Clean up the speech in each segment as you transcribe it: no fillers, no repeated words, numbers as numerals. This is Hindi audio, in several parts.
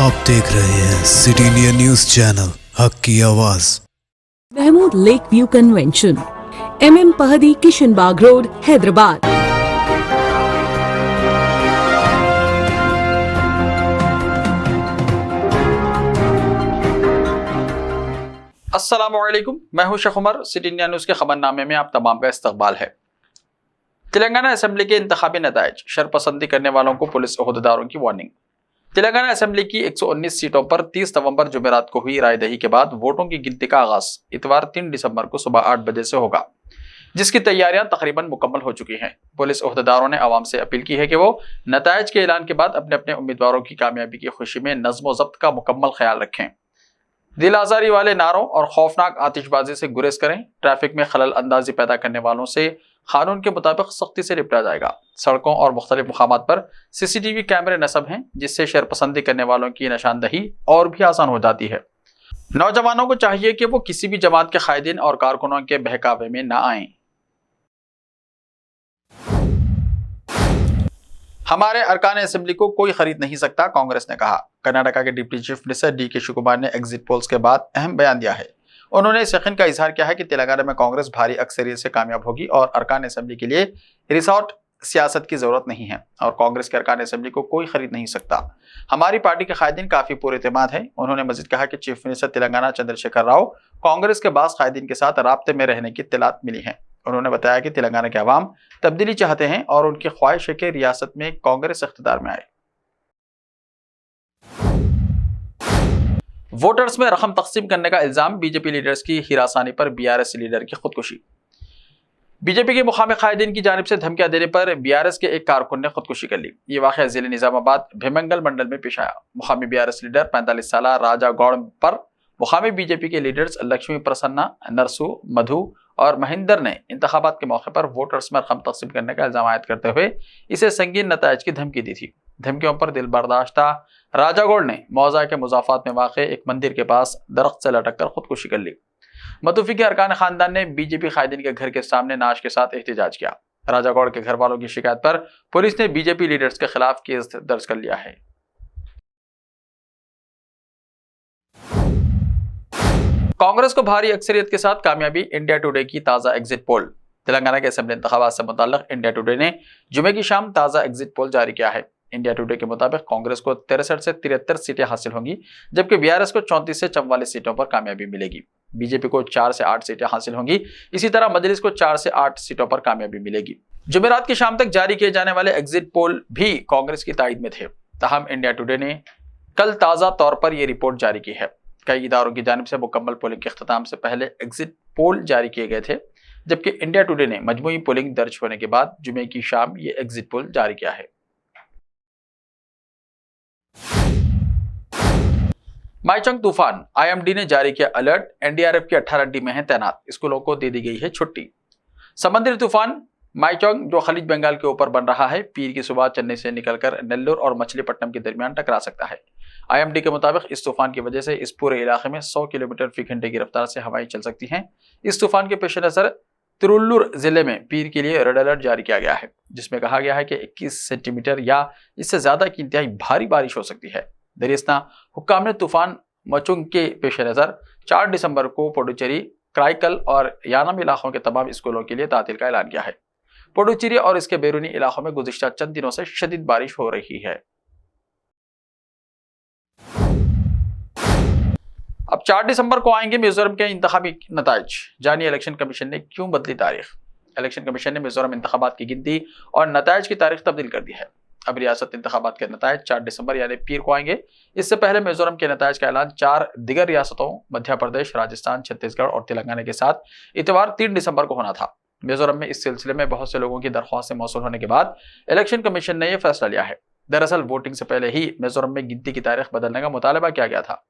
आप देख रहे हैं सिटी इंडिया न्यूज चैनल, हक की आवाज। Mahmood lake view convention, MM Pahadi, Kishanbagh road, Hyderabad. अस्सलामुअलैकुम, मैं हूं Shaikh Umar. City India news के खबरनामे में आप तमाम का इस्तकबाल है। तेलंगाना असेंबली के इंतखाबी नताइज, शरपसंदी करने वालों को पुलिस ओहदेदारों की वार्निंग। तेलंगाना असेंबली की 119 सीटों पर 30 नवंबर जुमेरात को हुई रायदही के बाद वोटों की गिनती का आगाज इतवार 3 दिसंबर को सुबह 8 बजे से होगा, जिसकी तैयारियां तकरीबन मुकम्मल हो चुकी हैं। पुलिस ओहदेदारों ने आवाम से अपील की है कि वो नताइज के ऐलान के बाद अपने अपने उम्मीदवारों की कामयाबी की खुशी में नज़्म ज़ब्त का मुकम्मल ख्याल रखें। दिल आजारी वाले नारों और खौफनाक आतिशबाजी से गुरेज करें। ट्रैफिक में खलल अंदाजी पैदा करने वालों से कानून के मुताबिक सख्ती से निपटा जाएगा। सड़कों और मुख्तलिफ मुकामात पर CCTV कैमरे नस्ब हैं, जिससे शरपसंदी करने वालों की निशानदही और भी आसान हो जाती है। नौजवानों को चाहिए कि वो किसी भी जमात के कायदीन और कारकुनों के बहकावे में न आएं। हमारे अरकान असेंबली को कोई खरीद नहीं सकता, कांग्रेस ने कहा। कर्नाटका के deputy chief minister DK Shivakumar ने एग्जिट पोल्स के बाद अहम बयान दिया है। उन्होंने इस यकीन का इजहार किया है कि तेलंगाना में कांग्रेस भारी अक्सरियत से कामयाब होगी और अरकान असेंबली के लिए रिसोर्ट सियासत की जरूरत नहीं है और कांग्रेस के अरकान असेंबली को कोई खरीद नहीं सकता। हमारी पार्टी के कायदीन काफी पुरएतमाद है। उन्होंने मजीद कहा कि चीफ मिनिस्टर तेलंगाना चंद्रशेखर राव कांग्रेस के बास कायदीन के साथ राब्ते में रहने की इत्तलात मिली है। उन्होंने बताया कि तेलंगाना के अवाम तब्दीली चाहते हैं और उनकी ख्वाहिश है कि रियासत में कांग्रेस इख्तिदार में आए। वोटर्स में रकम तकसीम करने का इल्जाम, बीजेपी लीडर्स की हिरासानी पर BRS लीडर की खुदकुशी। बीजेपी के मुकामी कायदीन की जानिब से धमकियां देने पर BRS के एक कारकुन ने खुदकुशी कर ली। ये वाक़या जिले निजामाबाद भीमंगल मंडल में पेश आया। मुकामी BRS लीडर 45 साल राजा गौड़ पर मुकामी बीजेपी के लीडर्स लक्ष्मी प्रसन्ना, नरसू, मधु और महेंद्र ने इंतखाबात के मौके पर वोटर्स में रकम तकसीम करने का इल्जाम आयद करते हुए इसे संगीन नताइज की धमकी दी थी। धमकियों पर दिल बर्दाश्ता राजा गौड़ ने मौजा के मुजाफात में वाक़े एक मंदिर के पास दरख्त से लटक कर खुदकुशी कर ली। मतूफी के अरकान खानदान ने बीजेपी कायदीन के घर के सामने नाश के साथ एहतजाज किया। राजा गौड़ के घर वालों की शिकायत पर पुलिस ने बीजेपी लीडर्स के खिलाफ केस दर्ज कर लिया है। कांग्रेस को भारी अक्सरियत के साथ कामयाबी, इंडिया टुडे की ताज़ा एग्जिट पोल। तेलंगाना के असेंबली इंतखाबात से मुताल्लिक इंडिया टुडे ने जुमे की शाम ताज़ा एग्जिट पोल जारी किया है। इंडिया टुडे के मुताबिक कांग्रेस को 63 से 73 सीटें हासिल होंगी, जबकि BRS को 34 से 44 सीटों पर कामयाबी मिलेगी। बीजेपी को 4 से 8 सीटें हासिल होंगी। इसी तरह मजलिस को 4 से 8 सीटों पर कामयाबी मिलेगी। जुमेरात की शाम तक जारी किए जाने वाले एग्जिट पोल भी कांग्रेस की तायद में थे। ताहम इंडिया टुडे ने कल ताज़ा तौर पर यह रिपोर्ट जारी की है। कई इदारों की जानिब से मुकम्मल पोलिंग के अख्ताम से पहले एग्जिट पोल जारी किए गए थे, जबकि इंडिया टुडे ने मजमूई पोलिंग दर्ज होने के बाद जुमे की शाम ये एग्जिट पोल जारी किया है। माइचंग तूफान, IMD ने जारी किया अलर्ट। NDRF की 18 टीमें हैं तैनात, स्कूलों को दे दी गई है छुट्टी। समुद्री तूफान माइचंग जो खलीज बंगाल के ऊपर बन रहा है, पीर की सुबह चेन्नई से निकलकर नेल्लोर और मछलीपट्टनम के दरमियान टकरा सकता है। IMD के मुताबिक इस तूफान की वजह से इस पूरे इलाके में 100 किलोमीटर फी घंटे की रफ्तार से हवाएं चल सकती हैं। इस तूफान के पेश नजर तिरुल्लुर जिले में पीर के लिए रेड अलर्ट जारी किया गया है, जिसमें कहा गया है कि 21 सेंटीमीटर या इससे ज्यादा की इंतहाई भारी बारिश हो सकती है। दरिस्ता हुक्काम ने तूफान मचुंग के पेश नजर 4 दिसंबर को पुडुचेरी, क्राइकल और यानम इलाकों के तमाम स्कूलों के लिए तातील का ऐलान किया है। पुडुचेरी और इसके बैरूनी इलाकों में गुज़िश्ता चंद दिनों से शदीद बारिश हो रही है। अब 4 दिसंबर को आएंगे मिजोरम के इंतखाबी नताइज। जानिए इलेक्शन कमीशन ने क्यों बदली तारीख। इलेक्शन कमीशन ने मिजोरम इंतखाबात की गिनती और नताइज की तारीख तब्दील कर दी है। अब रियासत इंतखाबात के नताइज 4 दिसंबर यानी पीर को आएंगे। इससे पहले मिजोरम के नताइज का ऐलान 4 दिगर रियासतों मध्य प्रदेश, राजस्थान, छत्तीसगढ़ और तेलंगाना के साथ इतवार 3 दिसंबर को होना था। मिजोरम में इस सिलसिले में बहुत से लोगों की दरख्वास्तें मौसूल होने के बाद इलेक्शन कमीशन ने यह फैसला लिया है। दरअसल वोटिंग से पहले ही मिजोरम में गिनती की तारीख बदलने का मुतालबा किया गया था।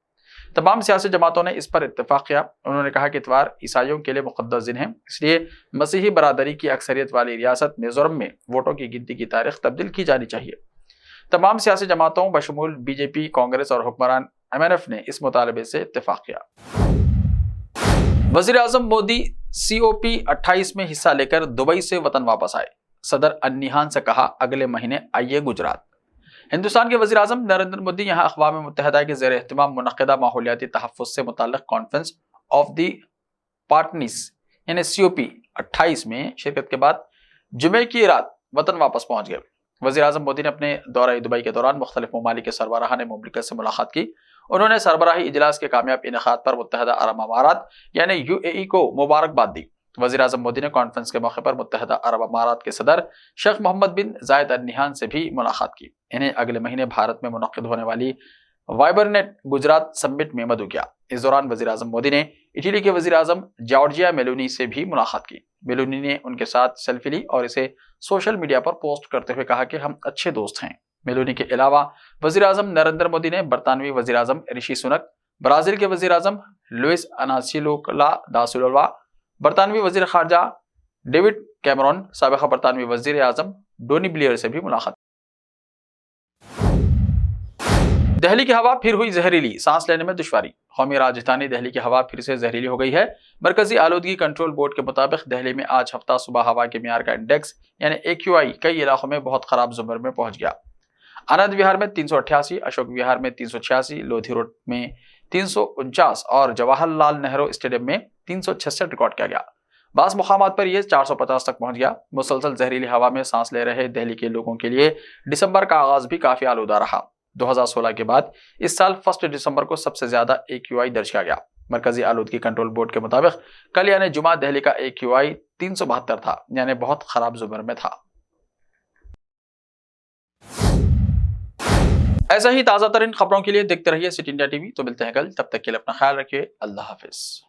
तमाम सियासी जमातों ने इस पर इत्तेफाक किया। उन्होंने कहा कि इतवार ईसाइयों के लिए मुक़द्दस दिन है, इसलिए मसीही बरादरी की अक्सरियत वाली रियासत मिजोरम में वोटों की गिनती की तारीख तब्दील की जानी चाहिए। तमाम सियासी जमातों बशमूल बीजेपी, कांग्रेस और हुक्मरान MNF ने इस मुतालबे से इत्तेफाक किया। वज़ीर आज़म मोदी COP28 में हिस्सा लेकर दुबई से वतन वापस आए। सदर अन्निहान से कहा अगले महीने आइए गुजरात। हिंदुस्तान के वज़ीर आज़म नरेंद्र मोदी यहाँ अक़वाम मुत्तहिदा के ज़ेर एहतमाम मुनक़्क़िदा माहौलियाती तहफ़्फ़ुज़ से मुताल्लिक़ कॉन्फ्रेंस ऑफ द पार्टनीज़ यानी COP 28 में शिरकत के बाद जुमे की रात वतन वापस पहुँच गए। वज़ीर आज़म मोदी ने अपने दौरा दुबई के दौरान मुख्तलिफ ममालिक के सरबराहान मुमलिकत से मुलाकात की। उन्होंने सरबराही इजलास के कामयाब इनेकाद पर मुत्तहिदा अरब अमारात यानी UAE को मुबारकबाद दी। वज़ीर आज़म मोदी ने कॉन्फ्रेंस के मौके पर मुत्तहिदा अरब अमारात के सदर शेख मोहम्मद बिन जायद अल नहयान से भी मुलाकात की। इन्हें अगले महीने भारत में मुनक़्क़िद होने वाली वाइब्रेंट गुजरात समिट में मदऊ किया। इस दौरान वज़ीर आज़म मोदी ने इटली के वज़ीर आज़म जॉर्जिया मेलोनी से भी मुलाकात की। मेलोनी ने उनके साथ सेल्फी ली और इसे सोशल मीडिया पर पोस्ट करते हुए कहा कि हम अच्छे दोस्त हैं। मेलोनी के अलावा वज़ीर आज़म नरेंद्र मोदी ने बरतानवी वज़ीर आज़म ऋषि सुनक, ब्राज़ील के वज़ीर आज़म लुइस अनासियो दा सिल्वा, बरतानवी वज़ीर ख़ारजा डेविड कैमरॉन, साबिक़ा बरतानवी वज़ीर आज़म टोनी ब्लेयर से भी मुलाकात। दिल्ली की हवा फिर हुई जहरीली, सांस लेने में दुश्वारी। कौमी राजधानी दिल्ली की हवा फिर से जहरीली हो गई है। मरकजी आलूदगी कंट्रोल बोर्ड के मुताबिक दिल्ली में आज हफ्ता सुबह हवा के मियार का इंडेक्स यानी AQI कई इलाकों में बहुत खराब जुमर में पहुंच गया। आनंद विहार में 388, अशोक विहार में 386, लोधी रोड में 349 और जवाहरलाल नेहरू स्टेडियम में 366 रिकॉर्ड किया गया। बास मुकामात पर यह 450 तक पहुंच गया। मुसलसल जहरीली हवा में सांस ले रहे दिल्ली के लोगों के लिए दिसंबर का आगाज भी काफी आलूदा रहा। 2016 के बाद इस साल 1 दिसंबर को सबसे ज्यादा AQI दर्ज किया गया। मरकजी आलूदगी कंट्रोल बोर्ड के मुताबिक कल यानी जुमा दिल्ली का AQI 372 था, यानी बहुत खराब जुमर में था। ऐसा ही ताज़ा तरीन खबरों के लिए देखते रहिए सिटी इंडिया टीवी। तो मिलते हैं कल, तब तक के लिए अपना ख्याल रखिए। अल्लाह हाफिज।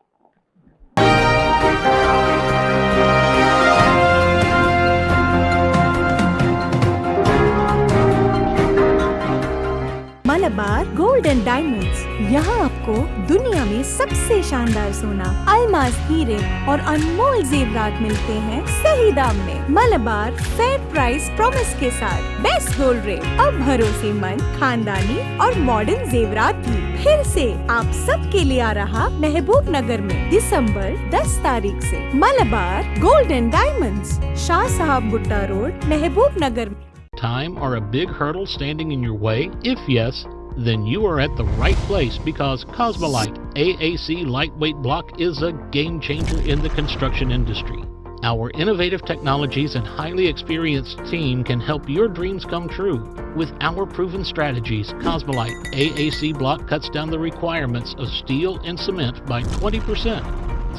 मलबार गोल्ड एंड डायमंड्स, यहाँ आपको दुनिया में सबसे शानदार सोना, अलमास हीरे और अनमोल जेवरात मिलते हैं सही दाम में। मलबार फेयर प्राइस प्रॉमिस के साथ बेस्ट गोल्ड रेट, अब भरोसेमंद, खानदानी और मॉडर्न जेवरात भी फिर से आप सब के लिए आ रहा महबूब नगर में दिसंबर 10 तारीख से। Malabar gold and diamonds, Shah साहब भुट्टा रोड, महबूब नगर में। Time or a big hurdle standing in your way? If yes, then you are at the right place because Cosmolite AAC lightweight block is a game changer in the construction industry. Our innovative technologies and highly experienced team can help your dreams come true. With our proven strategies, Cosmolite AAC block cuts down the requirements of steel and cement by 20%,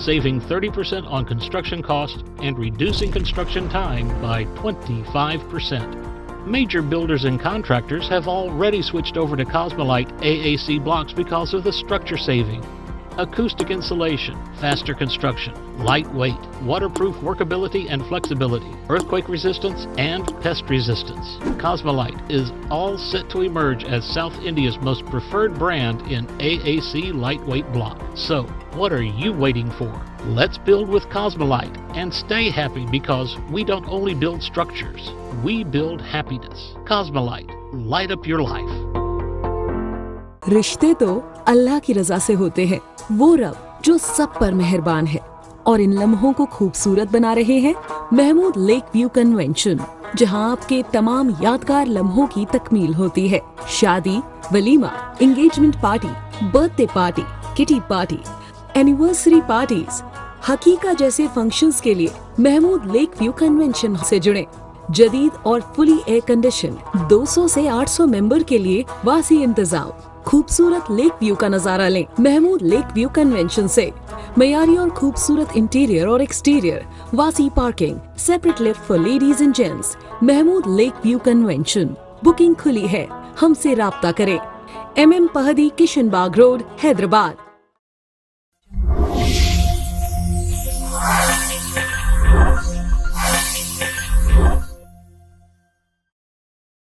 saving 30% on construction costs and reducing construction time by 25%. Major builders and contractors have already switched over to Cosmolite AAC blocks because of the structure saving, acoustic insulation, faster construction, lightweight, waterproof workability and flexibility, earthquake resistance, and pest resistance. Cosmolite is all set to emerge as South India's most preferred brand in AAC lightweight block. So, what are you waiting for? Let's build with Cosmolite and stay happy because we don't only build structures, we build happiness. Cosmolite, light up your life. रिश्ते तो अल्लाह की रजा से होते हैं, वो रब जो सब पर मेहरबान है। और इन लम्हों को खूबसूरत बना रहे हैं महमूद लेक व्यू कन्वेंशन, जहां आपके तमाम यादगार लम्हों की तकमील होती है। शादी, वलीमा, engagement party, birthday party, kitty party, anniversary parties, हकीका जैसे फंक्शंस के लिए महमूद लेक व्यू कन्वेंशन से जुड़े। जदीद और फुली एयर कंडीशन 200 से 800 मेंबर के लिए वासी इंतजाम। खूबसूरत लेक व्यू का नजारा लें महमूद लेक व्यू कन्वेंशन से। मयारी और खूबसूरत इंटीरियर और एक्सटीरियर, वासी parking, separate lift for ladies and gents. Mahmood lake view convention, booking खुली है, हमसे राब्ता करें। MM Pahadi, Kishan Bagh road, Hyderabad.